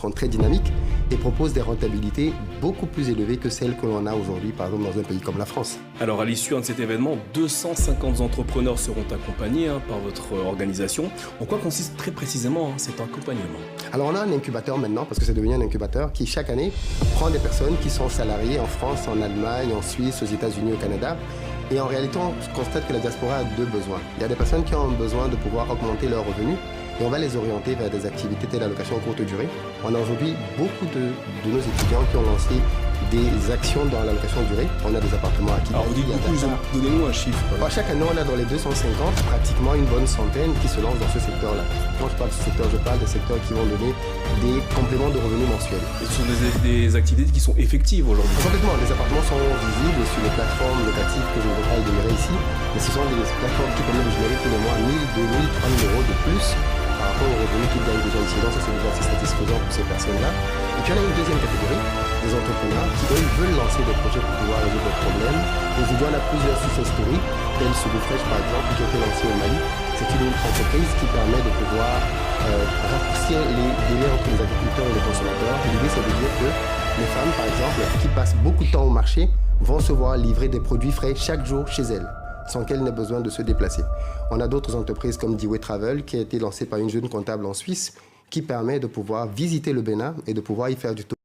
sont très dynamiques et proposent des rentabilités beaucoup plus élevées que celles que l'on a aujourd'hui, par exemple, dans un pays comme la France. Alors, à l'issue de cet événement, 250 entrepreneurs seront accompagnés par votre organisation. En quoi consiste très précisément cet accompagnement? Alors, on a un incubateur maintenant, parce que c'est devenu un incubateur, qui chaque année prend des personnes qui sont salariées en France, en Allemagne, en Suisse, aux États-Unis, au Canada. Et en réalité, on constate que la diaspora a deux besoins. Il y a des personnes qui ont besoin de pouvoir augmenter leurs revenus et on va les orienter vers des activités telles l'allocation courte durée. On a aujourd'hui beaucoup de nos étudiants qui ont lancé des actions dans l'allocation durée. On a des appartements à Québec. Alors vous dites beaucoup, donnez-nous un chiffre. Chaque année, on a dans les 250 pratiquement une bonne centaine qui se lancent dans ce secteur-là. Quand je parle de ce secteur, je parle des secteurs qui vont donner des compléments de revenus mensuels. Et ce sont des activités qui sont effectives aujourd'hui. Complètement. Les appartements sont visibles sur les plateformes locatives que je ne vais pas énumérer ici, mais ce sont des plateformes qui permettent de générer tous les mois 1 000, 2 000, 3 000 euros de plus par rapport aux revenus qu'ils gagnent déjà ici. Donc ça, c'est déjà assez satisfaisant pour ces personnes-là. Et puis, on a une deuxième catégorie, des entrepreneurs qui, eux, veulent lancer des projets pour pouvoir résoudre des problèmes. Et aujourd'hui, on a plusieurs success stories, telles Soudofresh, par exemple, qui ont été lancées au Mali. C'est une entreprise qui permet de pouvoir raccourcir les délais entre les agriculteurs et les consommateurs. L'idée, c'est de dire que les femmes, par exemple, qui passent beaucoup de temps au marché, vont se voir livrer des produits frais chaque jour chez elles, sans qu'elles n'aient besoin de se déplacer. On a d'autres entreprises comme Dewey Travel, qui a été lancée par une jeune comptable en Suisse, qui permet de pouvoir visiter le Bénin et de pouvoir y faire du tourisme.